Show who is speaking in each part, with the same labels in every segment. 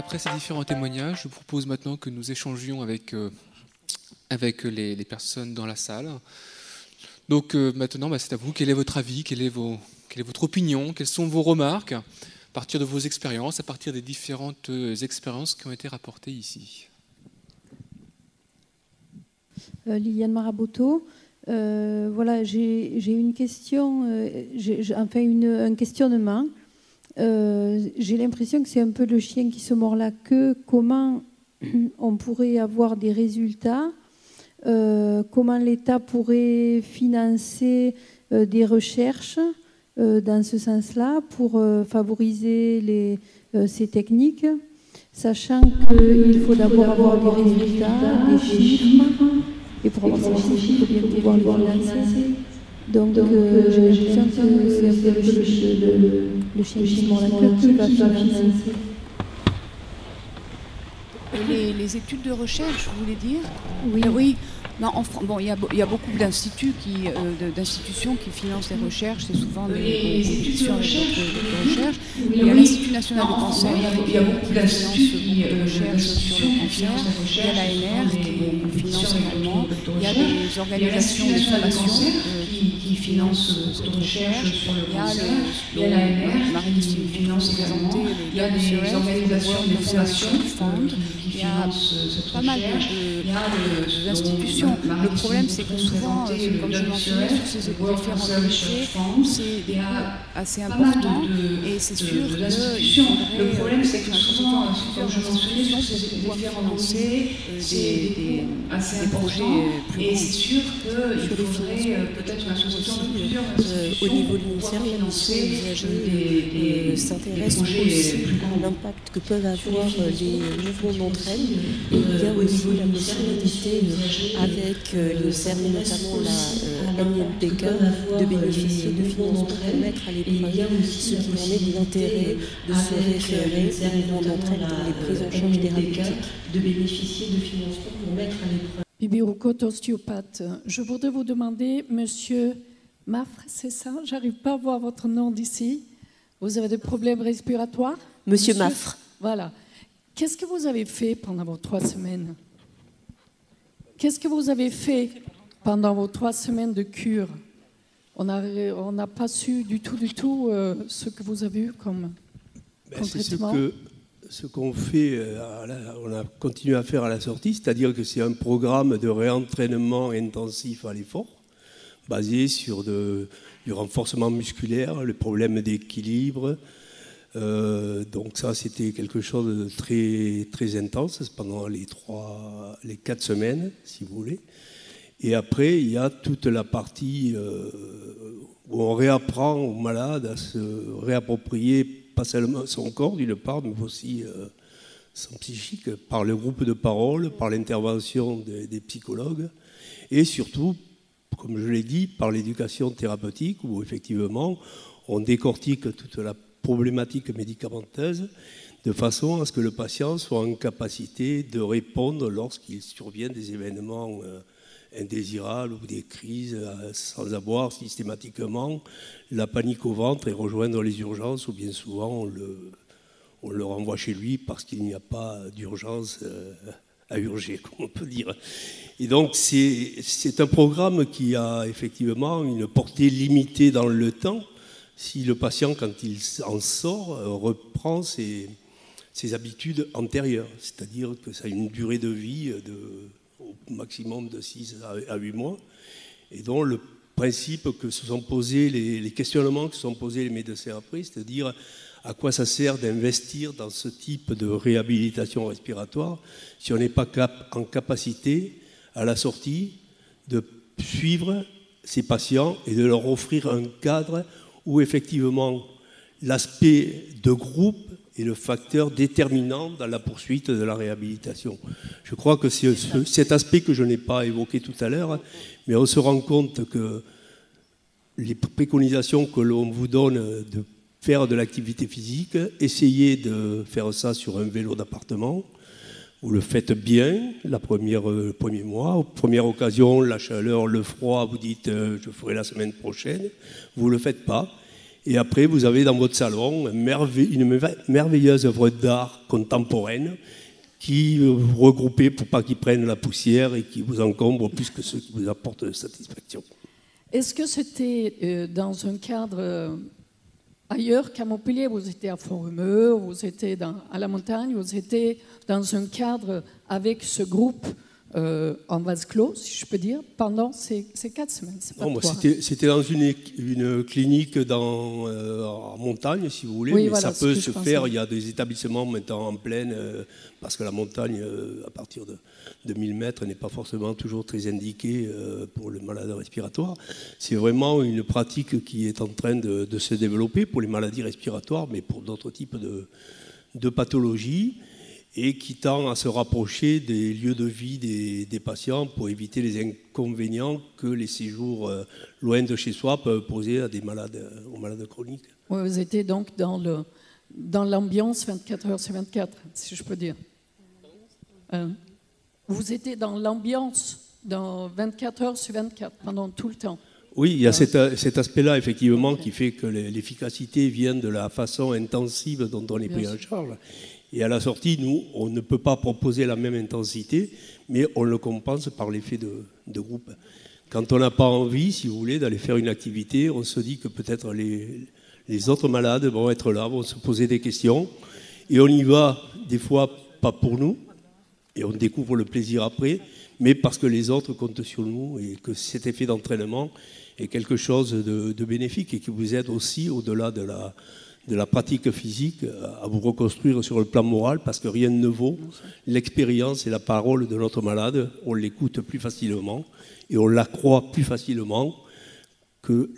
Speaker 1: Après ces différents témoignages, je propose maintenant que nous échangions avec les personnes dans la salle. Donc maintenant, c'est à vous. Quel est votre avis? Quelle est votre opinion? Quelles sont vos remarques à partir de vos expériences, à partir des différentes expériences qui ont été rapportées ici?
Speaker 2: Liliane Maraboto. Voilà, j'ai une question, un questionnement. J'ai l'impression que c'est un peu le chien qui se mord la queue. Comment on pourrait avoir des résultats? Comment l'État pourrait financer des recherches dans ce sens-là pour favoriser ces techniques, sachant qu'il faut d'abord avoir des résultats, des chiffres, et pour avoir ces chiffres, il faut bien pouvoir les financer. Donc j'ai l'impression que c'est un peu le chien qui se mord la queue qui va financer.
Speaker 3: Les études de recherche, vous voulez dire?
Speaker 2: Oui.
Speaker 3: Oui. Non, il y a beaucoup d'institutions qui financent les recherches. C'est souvent des institutions de recherche. Il y a l'Institut national de cancer, il y a beaucoup qui finance beaucoup de recherche sur le cancer. Il y a l'ANR qui finance également. Il y a des organisations de formation qui financent cette recherche. Il y a l'ANR, Marie-Christine qui finance présenté les organisations de formation Fund. Il y a pas mal d'institutions. Le problème, c'est que souvent, comme je mentionnais, sur ces différents dossiers, c'est des coûts assez importants. Et c'est sûr qu'il faudrait peut-être souvent plusieurs institutions pour pouvoir financer des projets plus grands. Et c'est sûr qu'il faudrait peut-être une institution
Speaker 4: au niveau du ministère, la mission envisagée s'intéresse aussi à l'impact que peuvent avoir les mouvements d'entraide. Et il y a aussi la possibilité, avec l'INSERM et notamment la NIMPK, de bénéficier de financements pour mettre à l'épreuve ce qu'il en est de l'intérêt de se référer au mouvement d'entraide dans les prises en charge thérapeutiques. De bénéficier de financements pour mettre à l'épreuve.
Speaker 5: Bibi Roucotte, ostéopathe. Je voudrais vous demander, monsieur Maffre, c'est ça? J'arrive pas à voir votre nom d'ici. Vous avez des problèmes respiratoires?
Speaker 4: Monsieur Maffre.
Speaker 5: Voilà. Qu'est-ce que vous avez fait pendant vos 3 semaines? Qu'est-ce que vous avez fait pendant vos 3 semaines de cure? On n'a pas su du tout ce que vous avez eu comme traitement.
Speaker 6: C'est ce qu'on fait, on a continué à faire à la sortie, c'est-à-dire que c'est un programme de réentraînement intensif à l'effort, basé sur du renforcement musculaire, le problème d'équilibre. Donc ça, c'était quelque chose de très, très intense pendant les 4 semaines, si vous voulez. Et après, il y a toute la partie où on réapprend aux malades à se réapproprier pas seulement son corps, d'une part, mais aussi son psychique, par le groupe de parole, par l'intervention des psychologues, et surtout, comme je l'ai dit, par l'éducation thérapeutique, où effectivement, on décortique toute la problématique médicamenteuse, de façon à ce que le patient soit en capacité de répondre lorsqu'il survient des événements indésirables ou des crises, sans avoir systématiquement la panique au ventre et rejoindre les urgences, ou bien souvent on le renvoie chez lui parce qu'il n'y a pas d'urgence à urger, comme on peut dire. Et donc c'est un programme qui a effectivement une portée limitée dans le temps, si le patient, quand il en sort, reprend ses habitudes antérieures. C'est-à-dire que ça a une durée de vie au maximum de 6 à 8 mois, et dont le principe que se sont posés, les questionnements que se sont posés les médecins après, c'est-à-dire à quoi ça sert d'investir dans ce type de réhabilitation respiratoire si on n'est pas en capacité, à la sortie, de suivre ces patients et de leur offrir un cadre où effectivement l'aspect de groupe est le facteur déterminant dans la poursuite de la réhabilitation. Je crois que c'est cet aspect que je n'ai pas évoqué tout à l'heure, mais on se rend compte que les préconisations que l'on vous donne de faire de l'activité physique, essayez de faire ça sur un vélo d'appartement. Vous le faites bien le premier mois. Première occasion, la chaleur, le froid, vous dites je ferai la semaine prochaine. Vous ne le faites pas. Et après, vous avez dans votre salon une merveilleuse œuvre d'art contemporaine qui regroupée pour pas qu'ils prennent la poussière et qui vous encombre plus que ceux qui vous apportent satisfaction.
Speaker 5: Est-ce que c'était dans un cadre ailleurs qu'à Montpellier? Vous étiez à Font-Romeu, vous étiez à la montagne, vous étiez dans un cadre avec ce groupe en vase clos, si je peux dire, pendant ces 4 semaines.
Speaker 6: C'était dans une clinique en montagne, si vous voulez,
Speaker 5: oui,
Speaker 6: mais
Speaker 5: voilà,
Speaker 6: ça peut se faire. Il y a des établissements maintenant en plaine, parce que la montagne, à partir de 1000 mètres, n'est pas forcément toujours très indiquée pour les malades respiratoires. C'est vraiment une pratique qui est en train de se développer pour les maladies respiratoires, mais pour d'autres types de pathologies, et qui tend à se rapprocher des lieux de vie des patients pour éviter les inconvénients que les séjours loin de chez soi peuvent poser aux malades chroniques.
Speaker 5: Oui, vous étiez donc dans l'ambiance 24 heures sur 24, si je peux dire. Vous étiez dans l'ambiance dans 24 heures sur 24, pendant tout le temps.
Speaker 6: Oui, il y a cet aspect-là, effectivement, qui fait que l'efficacité vient de la façon intensive dont on est pris en charge. Et à la sortie, nous, on ne peut pas proposer la même intensité, mais on le compense par l'effet de groupe. Quand on n'a pas envie, si vous voulez, d'aller faire une activité, on se dit que peut-être les autres malades vont être là, vont se poser des questions, et on y va, des fois, pas pour nous, et on découvre le plaisir après, mais parce que les autres comptent sur nous, et que cet effet d'entraînement est quelque chose de bénéfique, et qui vous aide aussi, au-delà de la pratique physique, à vous reconstruire sur le plan moral, parce que rien ne vaut l'expérience et la parole de notre malade. On l'écoute plus facilement et on la croit plus facilement que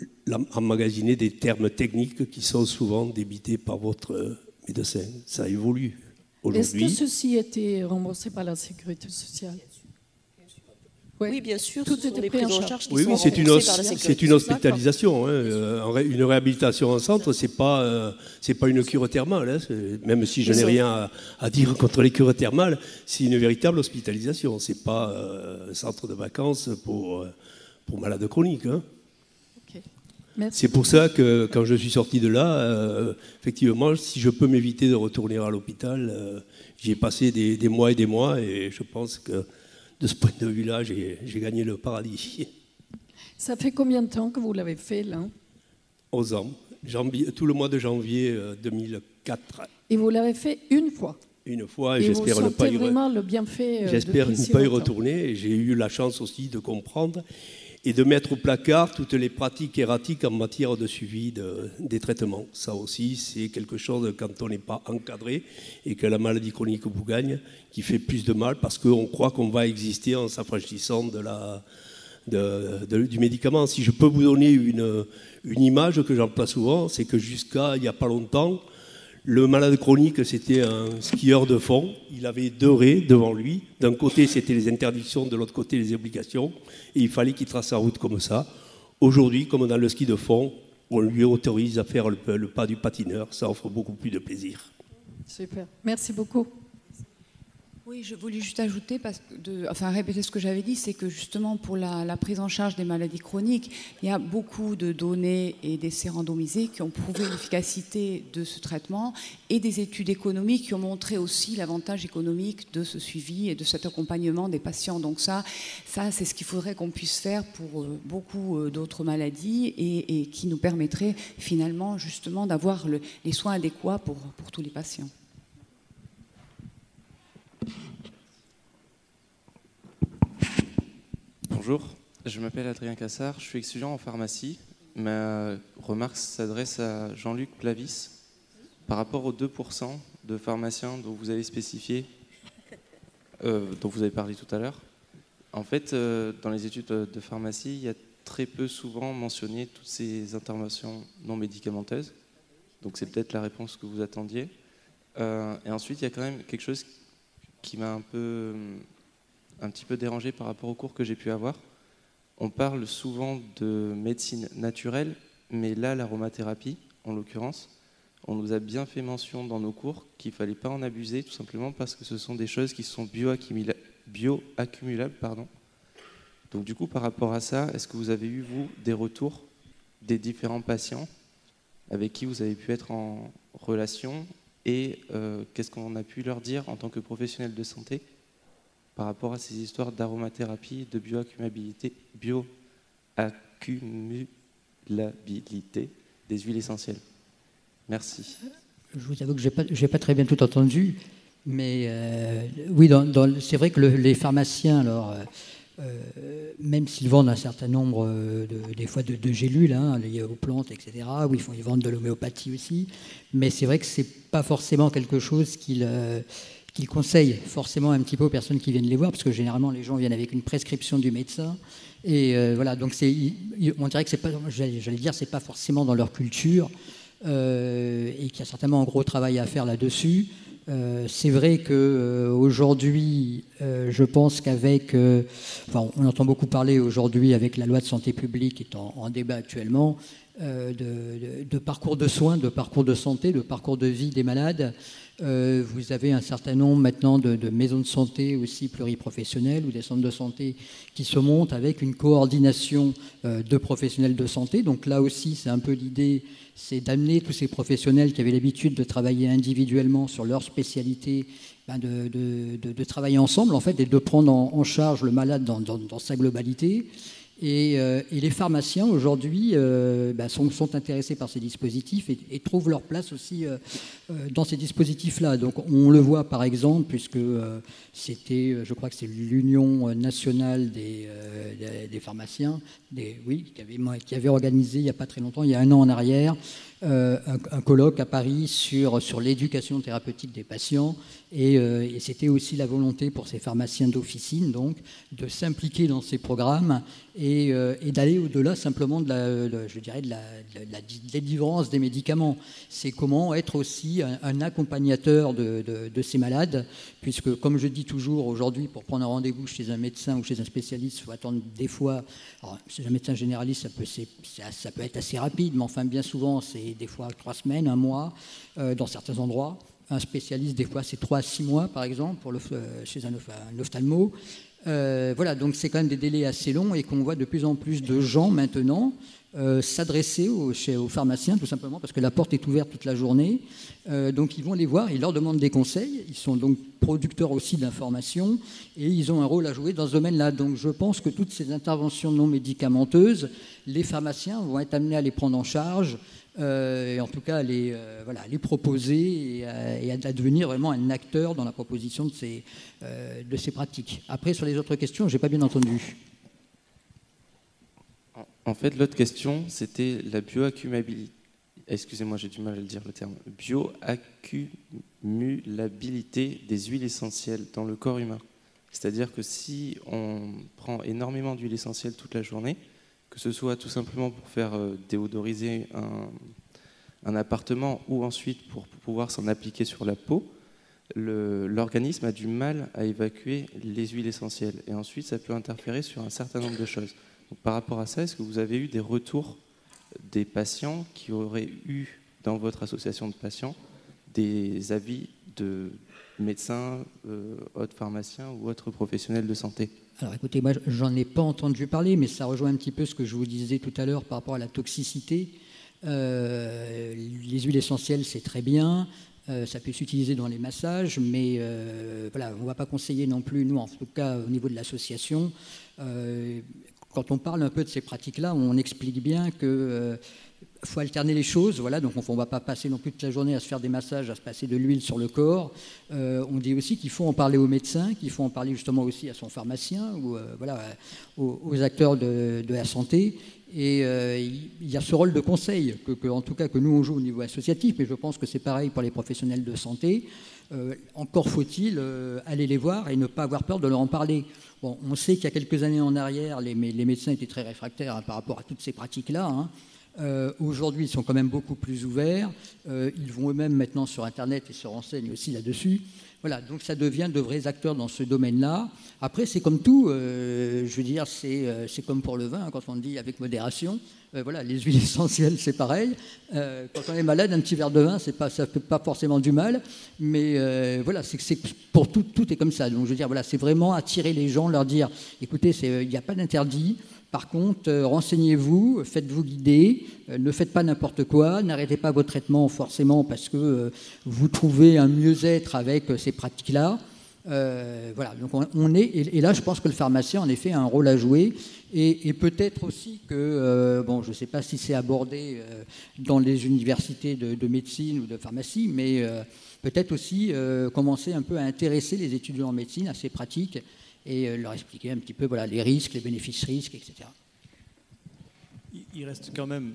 Speaker 6: emmagasiner des termes techniques qui sont souvent débités par votre médecin. Ça évolue aujourd'hui.
Speaker 5: Est-ce que ceci était remboursé par la Sécurité sociale?
Speaker 4: Oui, bien sûr,
Speaker 5: tout
Speaker 4: ce sont
Speaker 5: était
Speaker 4: des
Speaker 5: pris en
Speaker 4: prises en
Speaker 5: charge.
Speaker 4: charge qui
Speaker 6: Oui,
Speaker 4: sont
Speaker 6: c'est
Speaker 4: remboursées par la Sécurité
Speaker 6: une hospitalisation. Une réhabilitation en centre, c'est pas une cure thermale. Même si je n'ai rien à dire contre les cures thermales, c'est une véritable hospitalisation. C'est pas un centre de vacances pour malades chroniques.
Speaker 5: Okay.
Speaker 6: C'est pour ça que quand je suis sorti de là, effectivement, si je peux m'éviter de retourner à l'hôpital, j'y ai passé des mois et des mois, et je pense que de ce point de vue-là, j'ai gagné le paradis.
Speaker 5: Ça fait combien de temps que vous l'avez fait, là?
Speaker 6: 11 ans. Tout le mois de janvier 2004.
Speaker 5: Et vous l'avez fait une fois?
Speaker 6: Une fois, et j'espère ne pas
Speaker 5: vraiment le bienfait.
Speaker 6: J'espère ne pas y retourner. Et j'ai eu la chance aussi de comprendre et de mettre au placard toutes les pratiques erratiques en matière de suivi des traitements. Ça aussi, c'est quelque chose, quand on n'est pas encadré et que la maladie chronique vous gagne, qui fait plus de mal parce qu'on croit qu'on va exister en s'affranchissant du médicament. Si je peux vous donner une image que j'emploie souvent, c'est que jusqu'à il n'y a pas longtemps, le malade chronique, c'était un skieur de fond. Il avait 2 raies devant lui. D'un côté, c'était les interdictions, de l'autre côté, les obligations. Et il fallait qu'il trace sa route comme ça. Aujourd'hui, comme dans le ski de fond, on lui autorise à faire le pas du patineur. Ça offre beaucoup plus de plaisir.
Speaker 5: Super. Merci beaucoup.
Speaker 3: Oui, je voulais juste ajouter, répéter ce que j'avais dit, c'est que justement pour la prise en charge des maladies chroniques, il y a beaucoup de données et d'essais randomisés qui ont prouvé l'efficacité de ce traitement et des études économiques qui ont montré aussi l'avantage économique de ce suivi et de cet accompagnement des patients. Donc ça c'est ce qu'il faudrait qu'on puisse faire pour beaucoup d'autres maladies et qui nous permettrait finalement justement d'avoir les soins adéquats pour tous les patients.
Speaker 7: Bonjour, je m'appelle Adrien Cassard, je suis étudiant en pharmacie. Ma remarque s'adresse à Jean-Luc Plavis. Par rapport aux 2% de pharmaciens dont vous avez spécifié, dont vous avez parlé tout à l'heure, en fait, dans les études de pharmacie, il y a très peu souvent mentionné toutes ces interventions non médicamenteuses. Donc c'est peut-être la réponse que vous attendiez. Et ensuite, il y a quand même quelque chose qui m'a un petit peu dérangé par rapport aux cours que j'ai pu avoir. On parle souvent de médecine naturelle, mais là, l'aromathérapie, en l'occurrence, on nous a bien fait mention dans nos cours qu'il ne fallait pas en abuser, tout simplement parce que ce sont des choses qui sont bioaccumulables. Donc du coup, par rapport à ça, est-ce que vous avez eu, vous, des retours des différents patients avec qui vous avez pu être en relation et qu'est-ce qu'on a pu leur dire en tant que professionnels de santé par rapport à ces histoires d'aromathérapie, de bioaccumulabilité des huiles essentielles. Merci.
Speaker 8: Je vous avoue que je n'ai pas très bien tout entendu, mais oui, c'est vrai que les pharmaciens, alors, même s'ils vendent un certain nombre des fois de gélules liées aux plantes, etc., où ils vendent de l'homéopathie aussi, mais c'est vrai que ce n'est pas forcément quelque chose qu'ils conseillent forcément un petit peu aux personnes qui viennent les voir, parce que généralement les gens viennent avec une prescription du médecin, et voilà, donc on dirait que c'est pas, j'allais dire, c'est pas forcément dans leur culture, et qu'il y a certainement un gros travail à faire là-dessus. C'est vrai qu'aujourd'hui, je pense qu'avec... on entend beaucoup parler aujourd'hui avec la loi de santé publique qui est en débat actuellement, de parcours de soins, de parcours de santé, de parcours de vie des malades. Vous avez un certain nombre maintenant de maisons de santé aussi pluriprofessionnelles ou des centres de santé qui se montent avec une coordination de professionnels de santé. Donc là aussi, c'est un peu l'idée, c'est d'amener tous ces professionnels qui avaient l'habitude de travailler individuellement sur leur spécialité, de travailler ensemble en fait et de prendre en charge le malade dans sa globalité. Et les pharmaciens aujourd'hui sont intéressés par ces dispositifs et trouvent leur place aussi dans ces dispositifs-là. Donc on le voit par exemple, puisque je crois que c'est l'Union nationale des pharmaciens, qui avait organisé il n'y a pas très longtemps, il y a 1 an en arrière, un colloque à Paris sur l'éducation thérapeutique des patients. Et c'était aussi la volonté pour ces pharmaciens d'officine donc, de s'impliquer dans ces programmes et d'aller au-delà simplement de la délivrance des médicaments. C'est comment être aussi un accompagnateur de ces malades, puisque comme je dis toujours aujourd'hui, pour prendre un rendez-vous chez un médecin ou chez un spécialiste, il faut attendre des fois, alors, chez un médecin généraliste ça peut être assez rapide, mais enfin bien souvent c'est des fois 3 semaines, 1 mois, dans certains endroits. Un spécialiste, des fois, c'est 3 à 6 mois, par exemple, chez un ophtalmo. Voilà, donc c'est quand même des délais assez longs et qu'on voit de plus en plus de gens maintenant s'adresser aux pharmaciens, tout simplement parce que la porte est ouverte toute la journée. Donc ils vont les voir, ils leur demandent des conseils. Ils sont donc producteurs aussi d'informations et ils ont un rôle à jouer dans ce domaine-là. Donc je pense que toutes ces interventions non médicamenteuses, les pharmaciens vont être amenés à les prendre en charge. Et en tout cas à les proposer et à devenir vraiment un acteur dans la proposition de ces pratiques. Après, sur les autres questions, je n'ai pas bien entendu.
Speaker 7: En fait, l'autre question, c'était la bioaccumulabilité. Excusez-moi, j'ai du mal à le dire le terme. Bioaccumulabilité des huiles essentielles dans le corps humain. C'est-à-dire que si on prend énormément d'huile essentielle toute la journée, que ce soit tout simplement pour faire déodoriser un appartement ou ensuite pour pouvoir s'en appliquer sur la peau, l'organisme a du mal à évacuer les huiles essentielles. Et ensuite, ça peut interférer sur un certain nombre de choses. Donc, par rapport à ça, est-ce que vous avez eu des retours des patients qui auraient eu, dans votre association de patients, des avis de médecins, autres pharmaciens ou autres professionnels de santé ?
Speaker 8: Alors écoutez, moi j'en ai pas entendu parler, mais ça rejoint un petit peu ce que je vous disais tout à l'heure par rapport à la toxicité. Les huiles essentielles, c'est très bien, ça peut s'utiliser dans les massages, mais voilà, on ne va pas conseiller non plus, nous en tout cas au niveau de l'association. Quand on parle un peu de ces pratiques-là, on explique bien que faut alterner les choses, voilà, donc on ne va pas passer non plus toute la journée à se faire des massages, à se passer de l'huile sur le corps. On dit aussi qu'il faut en parler au médecin, qu'il faut en parler justement aussi à son pharmacien ou aux acteurs de la santé. Et il y a ce rôle de conseil, en tout cas que nous on joue au niveau associatif, mais je pense que c'est pareil pour les professionnels de santé. Encore faut-il aller les voir et ne pas avoir peur de leur en parler. Bon, on sait qu'il y a quelques années en arrière, les médecins étaient très réfractaires par rapport à toutes ces pratiques-là. Aujourd'hui, ils sont quand même beaucoup plus ouverts. Ils vont eux-mêmes maintenant sur Internet et se renseignent aussi là-dessus. Voilà, donc ça devient de vrais acteurs dans ce domaine-là. Après, c'est comme tout, je veux dire, c'est comme pour le vin, quand on dit avec modération. Voilà, les huiles essentielles, c'est pareil. Quand on est malade, un petit verre de vin, ça ne fait pas forcément du mal. Mais voilà, pour tout est comme ça. Donc je veux dire, voilà, c'est vraiment attirer les gens, leur dire, écoutez, il n'y a pas d'interdit. Par contre, renseignez-vous, faites-vous guider, ne faites pas n'importe quoi, n'arrêtez pas vos traitements forcément parce que vous trouvez un mieux-être avec ces pratiques-là. Voilà, donc et là, je pense que le pharmacien, en effet, a un rôle à jouer. Et peut-être aussi que, bon, je ne sais pas si c'est abordé dans les universités de médecine ou de pharmacie, mais peut-être aussi commencer un peu à intéresser les étudiants en médecine à ces pratiques et leur expliquer un petit peu voilà, les risques, les bénéfices-risques, etc.
Speaker 9: Il reste quand même,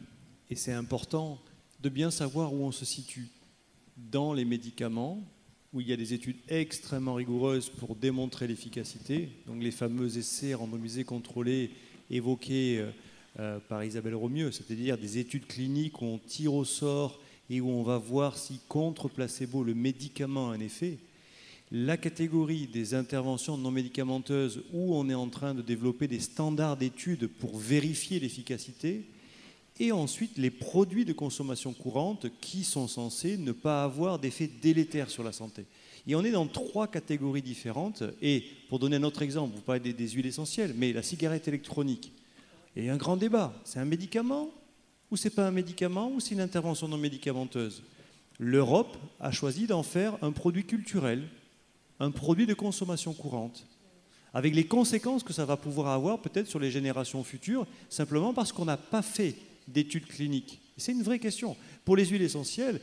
Speaker 9: et c'est important, de bien savoir où on se situe dans les médicaments, où il y a des études extrêmement rigoureuses pour démontrer l'efficacité, donc les fameux essais randomisés contrôlés évoqués par Isabelle Romieux, c'est-à-dire des études cliniques où on tire au sort et où on va voir si contre placebo le médicament a un effet. La catégorie des interventions non médicamenteuses où on est en train de développer des standards d'études pour vérifier l'efficacité, et ensuite les produits de consommation courante qui sont censés ne pas avoir d'effet délétère sur la santé. Et on est dans 3 catégories différentes. Et pour donner un autre exemple, vous parlez des huiles essentielles, mais la cigarette électronique, il y a un grand débat. C'est un médicament ou c'est pas un médicament ou c'est une intervention non médicamenteuse? L'Europe a choisi d'en faire un produit culturel, un produit de consommation courante, avec les conséquences que ça va pouvoir avoir peut-être sur les générations futures, simplement parce qu'on n'a pas fait d'études cliniques. C'est une vraie question. Pour les huiles essentielles,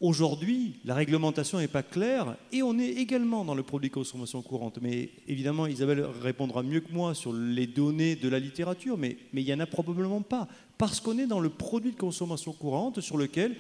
Speaker 9: aujourd'hui, la réglementation n'est pas claire et on est également dans le produit de consommation courante. Mais évidemment, Isabelle répondra mieux que moi sur les données de la littérature, mais il n'y en a probablement pas, parce qu'on est dans le produit de consommation courante sur lequel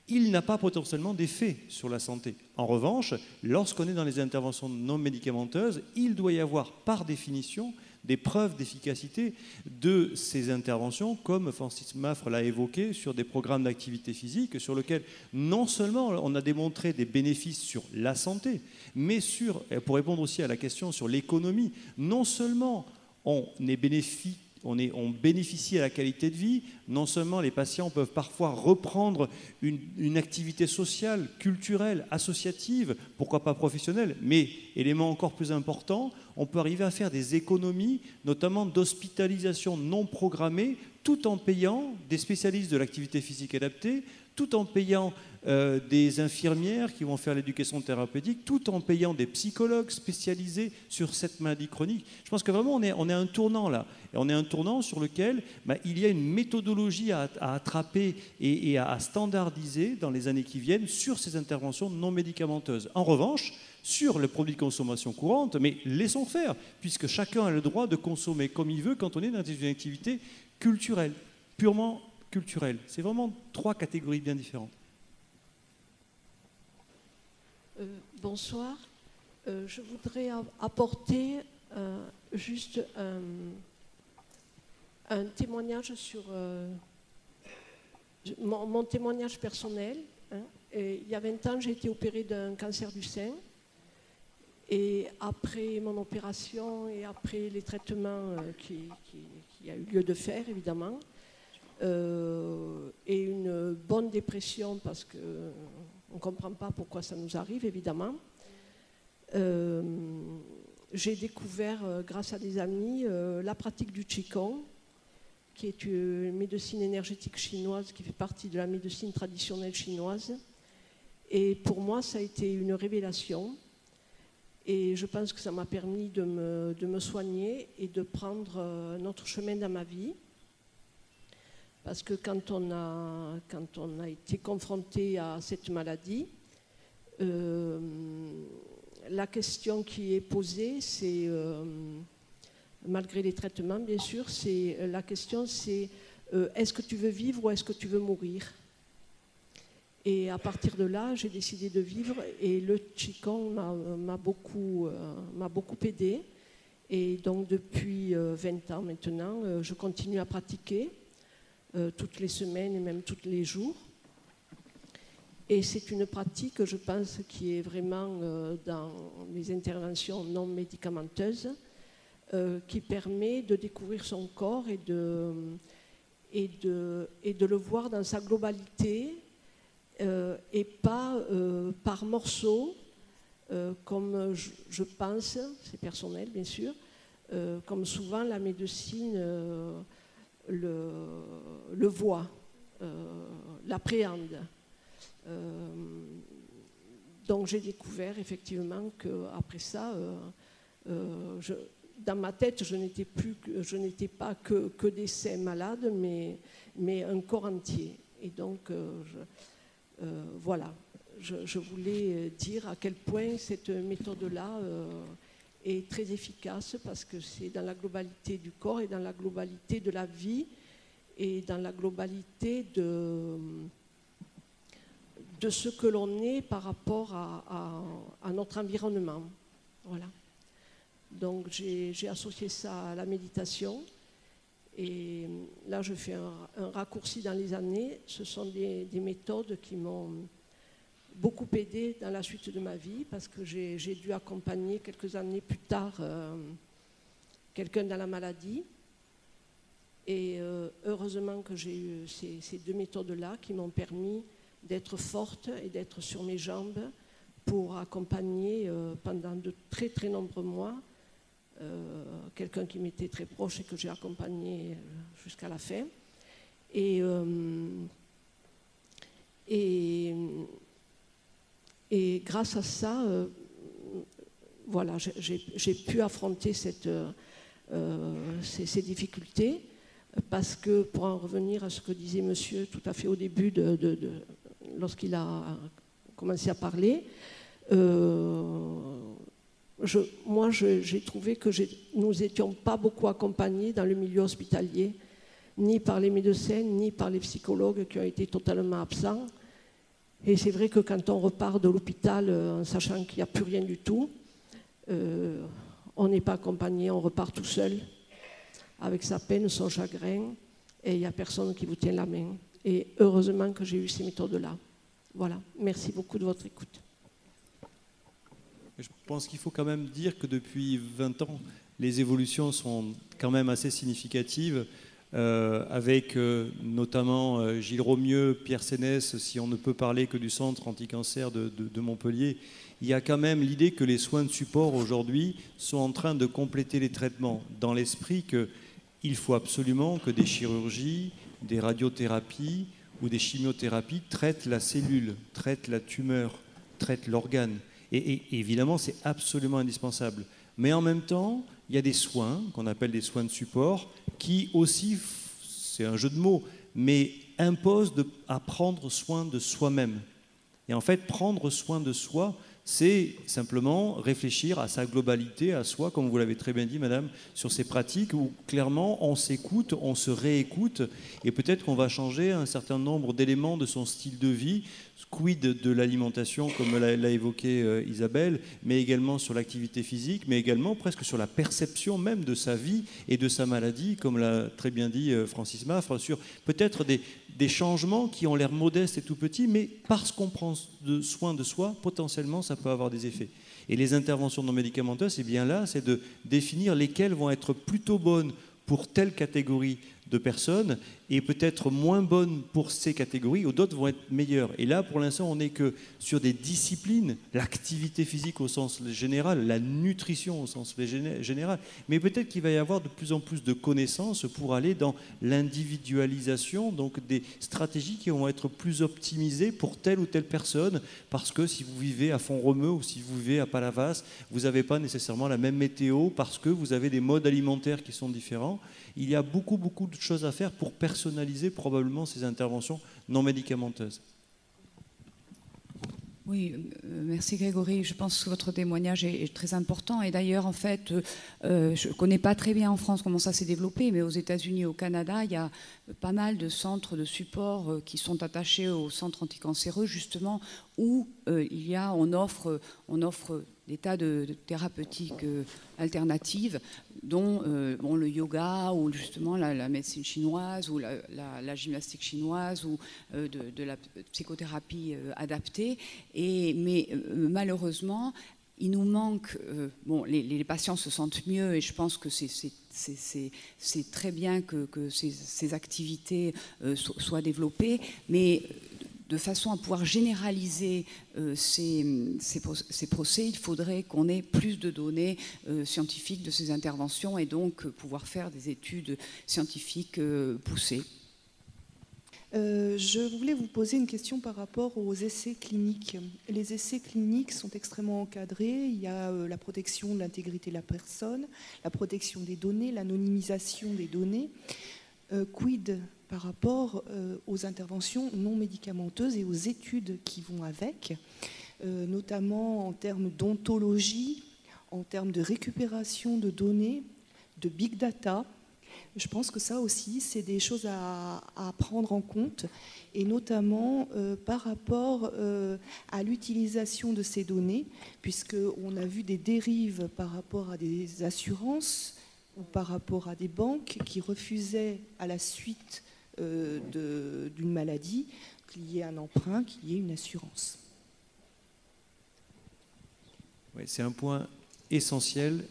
Speaker 9: il n'a pas potentiellement d'effet sur la santé. En revanche, lorsqu'on est dans les interventions non médicamenteuses, il doit y avoir par définition des preuves d'efficacité de ces interventions, comme Francis Maffre l'a évoqué, sur des programmes d'activité physique, sur lesquels non seulement on a démontré des bénéfices sur la santé, mais pour répondre aussi à la question sur l'économie, non seulement on bénéficie à la qualité de vie, non seulement les patients peuvent parfois reprendre une activité sociale, culturelle, associative, pourquoi pas professionnelle, mais, élément encore plus important, on peut arriver à faire des économies, notamment d'hospitalisation non programmée, tout en payant des spécialistes de l'activité physique adaptée, tout en payant des infirmières qui vont faire l'éducation thérapeutique, tout en payant des psychologues spécialisés sur cette maladie chronique. Je pense que vraiment on est à un tournant là. Et on est à un tournant sur lequel il y a une méthodologie à attraper et à standardiser dans les années qui viennent sur ces interventions non médicamenteuses. En revanche, sur le produit de consommation courante, mais laissons faire, puisque chacun a le droit de consommer comme il veut quand on est dans une activité culturelle, purement culturelle. C'est vraiment 3 catégories bien différentes.
Speaker 10: Bonsoir. Je voudrais apporter juste un témoignage sur mon témoignage personnel. Et il y a 20 ans, j'ai été opérée d'un cancer du sein. Et après mon opération et après les traitements qui a eu lieu de faire, évidemment, et une bonne dépression parce qu'on ne comprend pas pourquoi ça nous arrive, évidemment. J'ai découvert, grâce à des amis, la pratique du Qigong, qui est une médecine énergétique chinoise qui fait partie de la médecine traditionnelle chinoise. Et pour moi, ça a été une révélation. Et je pense que ça m'a permis de me soigner et de prendre un autre chemin dans ma vie. Parce que quand on a été confronté à cette maladie, la question qui est posée, c'est, malgré les traitements bien sûr, la question c'est est-ce que tu veux vivre ou est-ce que tu veux mourir? Et à partir de là, j'ai décidé de vivre et le Qigong m'a beaucoup aidé. Et donc depuis 20 ans maintenant, je continue à pratiquer toutes les semaines et même tous les jours. Et c'est une pratique, je pense, qui est vraiment dans les interventions non médicamenteuses, qui permet de découvrir son corps et de le voir dans sa globalité et pas par morceaux, comme je pense, c'est personnel bien sûr, comme souvent la médecine le voit, l'appréhende. Donc j'ai découvert effectivement qu'après ça, dans ma tête, je n'étais pas que des seins malades, mais un corps entier. Et donc, voilà, je voulais dire à quel point cette méthode-là est très efficace, parce que c'est dans la globalité du corps et dans la globalité de la vie et dans la globalité de ce que l'on est par rapport à notre environnement. Voilà. Donc j'ai associé ça à la méditation, et là je fais un raccourci dans les années. Ce sont des méthodes qui m'ont beaucoup aidé dans la suite de ma vie, parce que j'ai dû accompagner quelques années plus tard quelqu'un dans la maladie, et heureusement que j'ai eu ces deux méthodes-là qui m'ont permis d'être forte et d'être sur mes jambes pour accompagner pendant de très très nombreux mois quelqu'un qui m'était très proche et que j'ai accompagné jusqu'à la fin. Et grâce à ça, voilà, j'ai pu affronter ces difficultés, parce que, pour en revenir à ce que disait monsieur tout à fait au début, lorsqu'il a commencé à parler, moi j'ai trouvé que nous n'étions pas beaucoup accompagnés dans le milieu hospitalier, ni par les médecins, ni par les psychologues qui ont été totalement absents. Et c'est vrai que quand on repart de l'hôpital en sachant qu'il n'y a plus rien du tout, on n'est pas accompagné, on repart tout seul, avec sa peine, son chagrin, et il n'y a personne qui vous tient la main. Et heureusement que j'ai eu ces méthodes-là. Voilà, merci beaucoup de votre écoute.
Speaker 9: Je pense qu'il faut quand même dire que depuis 20 ans, les évolutions sont quand même assez significatives, avec notamment Gilles Romieux, Pierre Sénès, si on ne peut parler que du centre anti-cancer de Montpellier. Il y a quand même l'idée que les soins de support aujourd'hui sont en train de compléter les traitements, dans l'esprit qu'il faut absolument que des chirurgies, des radiothérapies ou des chimiothérapies traitent la cellule, traitent la tumeur, traitent l'organe. Et évidemment, c'est absolument indispensable. Mais en même temps, il y a des soins, qu'on appelle des soins de support, qui aussi, c'est un jeu de mots, mais imposent à prendre soin de soi-même. Et en fait, prendre soin de soi, c'est simplement réfléchir à sa globalité, à soi, comme vous l'avez très bien dit, madame, sur ces pratiques où clairement on s'écoute, on se réécoute, et peut-être qu'on va changer un certain nombre d'éléments de son style de vie, quid de l'alimentation, comme l'a évoqué Isabelle, mais également sur l'activité physique, mais également presque sur la perception même de sa vie et de sa maladie, comme l'a très bien dit Francis Maffre, sur peut-être des changements qui ont l'air modestes et tout petits, mais parce qu'on prend soin de soi, potentiellement ça peut avoir des effets. Et les interventions non médicamenteuses, c'est bien là, c'est de définir lesquelles vont être plutôt bonnes pour telle catégorie de personnes et peut-être moins bonnes pour ces catégories, ou d'autres vont être meilleures. Et là, pour l'instant, on n'est que sur des disciplines, l'activité physique au sens général, la nutrition au sens général, mais peut-être qu'il va y avoir de plus en plus de connaissances pour aller dans l'individualisation, donc des stratégies qui vont être plus optimisées pour telle ou telle personne, parce que si vous vivez à Font-Romeu ou si vous vivez à Palavas, vous n'avez pas nécessairement la même météo, parce que vous avez des modes alimentaires qui sont différents. Il y a beaucoup de choses à faire pour personnaliser probablement ces interventions non médicamenteuses.
Speaker 3: Oui, merci Grégory. Je pense que votre témoignage est très important. Et d'ailleurs, en fait, je ne connais pas très bien en France comment ça s'est développé, mais aux États-Unis et au Canada, il y a pas mal de centres de support qui sont attachés au centre anticancéreux, justement, où on offre des tas de thérapeutiques alternatives, dont le yoga, ou justement la médecine chinoise, ou la gymnastique chinoise, ou de la psychothérapie adaptée. Mais malheureusement, il nous manque... les patients se sentent mieux, et je pense que c'est très bien que ces activités soient développées, mais de façon à pouvoir généraliser ces procès, il faudrait qu'on ait plus de données scientifiques de ces interventions et donc pouvoir faire des études scientifiques poussées.
Speaker 11: Je voulais vous poser une question par rapport aux essais cliniques. Les essais cliniques sont extrêmement encadrés. Il y a la protection de l'intégrité de la personne, la protection des données, l'anonymisation des données. Quid par rapport aux interventions non médicamenteuses et aux études qui vont avec, notamment en termes d'ontologie, en termes de récupération de données, de big data. Je pense que ça aussi, c'est des choses à prendre en compte, et notamment par rapport à l'utilisation de ces données, puisqu'on a vu des dérives par rapport à des assurances ou par rapport à des banques qui refusaient à la suite d'une maladie qu'il y ait un emprunt, qu'il y ait une assurance.
Speaker 9: Oui, c'est un point essentiel.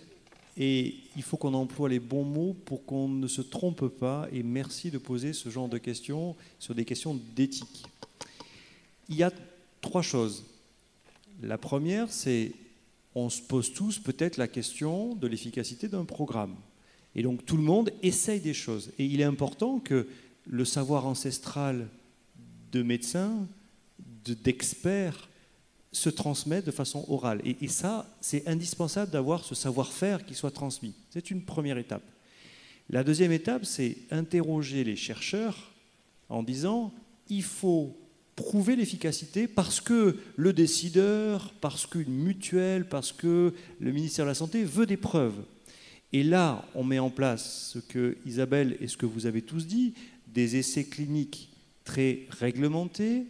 Speaker 9: Et il faut qu'on emploie les bons mots pour qu'on ne se trompe pas. Et merci de poser ce genre de questions sur des questions d'éthique. Il y a 3 choses. La première, c'est on se pose tous peut-être la question de l'efficacité d'un programme. Et donc tout le monde essaye des choses. Et il est important que le savoir ancestral de médecins, d'experts, se transmet de façon orale. Et ça, c'est indispensable d'avoir ce savoir-faire qui soit transmis. C'est une première étape. La deuxième étape, c'est interroger les chercheurs en disant il faut prouver l'efficacité parce que le décideur, parce qu'une mutuelle, parce que le ministère de la Santé veut des preuves. Et là, on met en place ce que Isabelle et ce que vous avez tous dit, des essais cliniques très réglementés,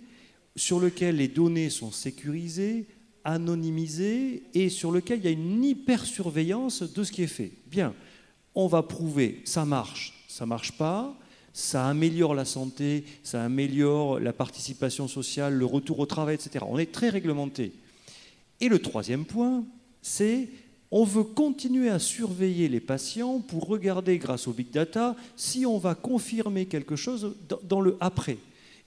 Speaker 9: sur lequel les données sont sécurisées, anonymisées et sur lequel il y a une hyper-surveillance de ce qui est fait. Bien, on va prouver, ça marche pas, ça améliore la santé, ça améliore la participation sociale, le retour au travail, etc. On est très réglementé. Et le troisième point, c'est on veut continuer à surveiller les patients pour regarder, grâce au big data, si on va confirmer quelque chose dans le après.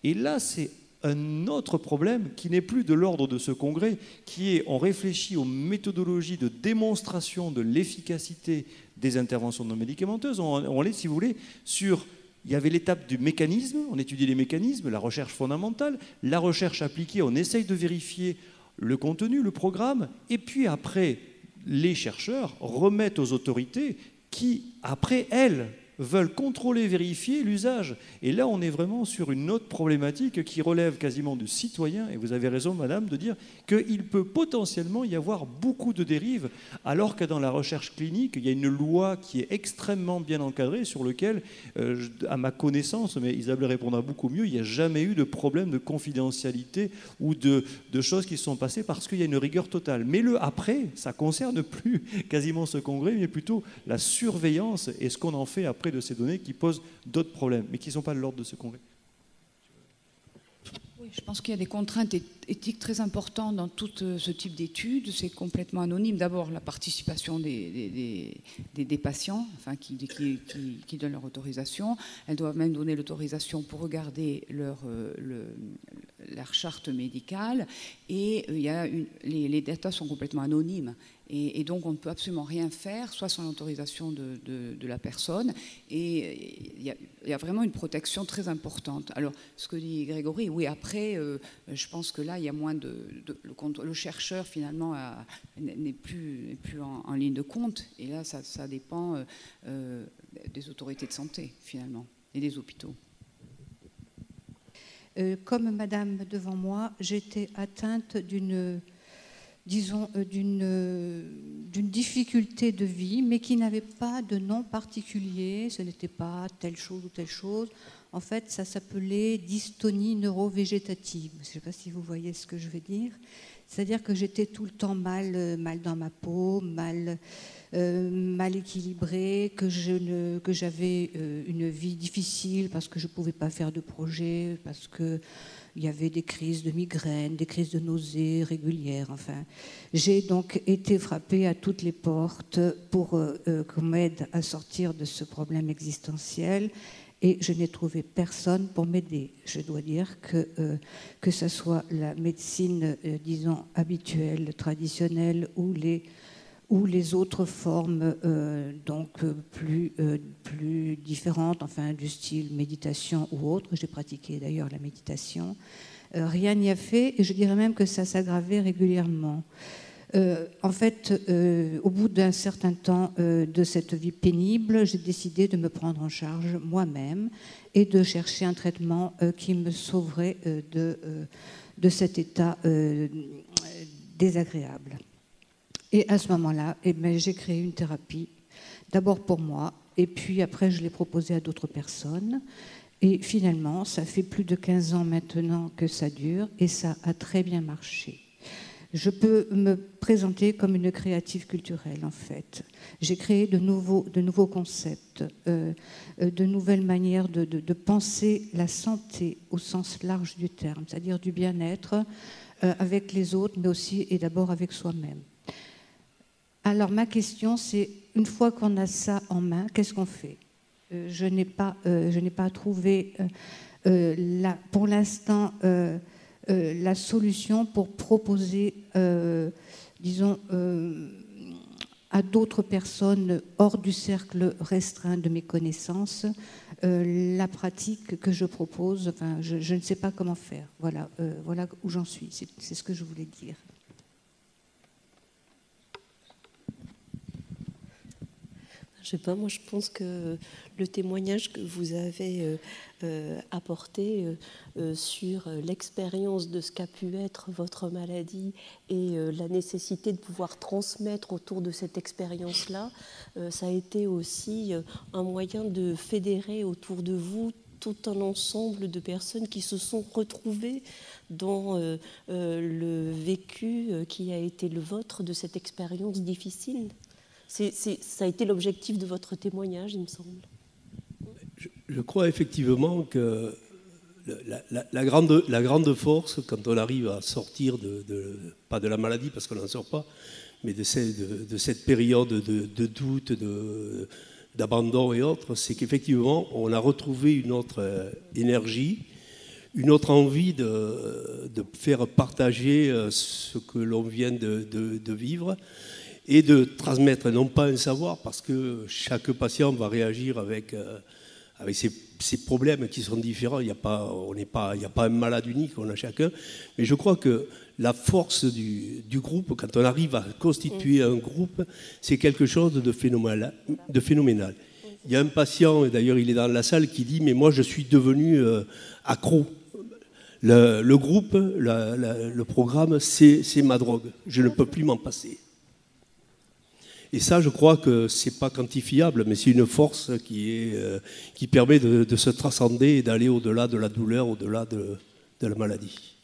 Speaker 9: Et là, c'est un autre problème qui n'est plus de l'ordre de ce congrès, qui est on réfléchit aux méthodologies de démonstration de l'efficacité des interventions non médicamenteuses. On est, si vous voulez, sur... Il y avait l'étape du mécanisme, on étudie les mécanismes, la recherche fondamentale, la recherche appliquée, on essaye de vérifier le contenu, le programme, et puis après, les chercheurs remettent aux autorités qui, après, elles, veulent contrôler, vérifier l'usage. Et là, on est vraiment sur une autre problématique qui relève quasiment du citoyen, et vous avez raison, madame, de dire qu'il peut potentiellement y avoir beaucoup de dérives, alors que dans la recherche clinique, il y a une loi qui est extrêmement bien encadrée, sur laquelle, à ma connaissance, mais Isabelle répondra beaucoup mieux, il n'y a jamais eu de problème de confidentialité ou de choses qui se sont passées parce qu'il y a une rigueur totale. Mais le après, ça ne concerne plus quasiment ce congrès, mais plutôt la surveillance et ce qu'on en fait après de ces données qui posent d'autres problèmes, mais qui ne sont pas de l'ordre de ce congrès.
Speaker 3: Oui, je pense qu'il y a des contraintes éthiques très importantes dans tout ce type d'études. C'est complètement anonyme. D'abord, la participation des patients, enfin, qui donnent leur autorisation. Elles doivent même donner l'autorisation pour regarder leur charte médicale. Et les datas sont complètement anonymes. Et donc, on ne peut absolument rien faire, soit sans l'autorisation de la personne. Et il y a vraiment une protection très importante. Alors, ce que dit Grégory, oui, après, je pense que là, il y a moins le chercheur, finalement, n'est plus en ligne de compte. Et là, ça dépend des autorités de santé, finalement, et des hôpitaux.
Speaker 12: Comme madame devant moi, j'étais atteinte d'une difficulté de vie, mais qui n'avait pas de nom particulier. Ce n'était pas telle chose ou telle chose. En fait, ça s'appelait dystonie neurovégétative. Je ne sais pas si vous voyez ce que je veux dire. C'est-à-dire que j'étais tout le temps mal dans ma peau, mal équilibrée, que j'avais une vie difficile parce que je ne pouvais pas faire de projet, parce qu'il y avait des crises de migraine, des crises de nausées régulières. Enfin, j'ai donc été frappée à toutes les portes pour qu'on m'aide à sortir de ce problème existentiel. Et je n'ai trouvé personne pour m'aider. Je dois dire que ce soit la médecine, disons, habituelle, traditionnelle, ou les autres formes plus différentes, enfin du style méditation ou autre. J'ai pratiqué d'ailleurs la méditation. Rien n'y a fait, et je dirais même que ça s'aggravait régulièrement. En fait, au bout d'un certain temps de cette vie pénible, j'ai décidé de me prendre en charge moi-même et de chercher un traitement qui me sauverait de cet état désagréable. Et à ce moment-là, j'ai créé une thérapie, d'abord pour moi, et puis après je l'ai proposée à d'autres personnes. Et finalement, ça fait plus de 15 ans maintenant que ça dure, et ça a très bien marché. Je peux me présenter comme une créative culturelle, en fait. J'ai créé de nouveaux concepts, de nouvelles manières de penser la santé au sens large du terme, c'est-à-dire du bien-être avec les autres, mais aussi et d'abord avec soi-même. Alors ma question, c'est, une fois qu'on a ça en main, qu'est-ce qu'on fait ? Je n'ai pas trouvé, pour l'instant, la solution pour proposer, disons, à d'autres personnes hors du cercle restreint de mes connaissances, la pratique que je propose. Enfin, je ne sais pas comment faire. Voilà où j'en suis. C'est ce que je voulais dire.
Speaker 4: Je sais pas, moi je pense que le témoignage que vous avez apporté sur l'expérience de ce qu'a pu être votre maladie et la nécessité de pouvoir transmettre autour de cette expérience-là, ça a été aussi un moyen de fédérer autour de vous tout un ensemble de personnes qui se sont retrouvées dans le vécu qui a été le vôtre de cette expérience difficile. Ça a été l'objectif de votre témoignage, il me semble.
Speaker 6: Je crois effectivement que la grande force, quand on arrive à sortir pas de la maladie, parce qu'on n'en sort pas, mais de cette période de doute, d'abandon et autres, c'est qu'effectivement, on a retrouvé une autre énergie, une autre envie de faire partager ce que l'on vient de vivre, et de transmettre non pas un savoir, parce que chaque patient va réagir avec ses problèmes qui sont différents. Il n'y a pas un malade unique, on a chacun. Mais je crois que la force du groupe, quand on arrive à constituer un groupe, c'est quelque chose de phénoménal. Il y a un patient, et d'ailleurs il est dans la salle, qui dit « Mais moi je suis devenu accro. Le groupe, le programme, c'est ma drogue. Je ne peux plus m'en passer. » Et ça, je crois que ce n'est pas quantifiable, mais c'est une force qui permet de se transcender et d'aller au-delà de la douleur, au-delà de la maladie.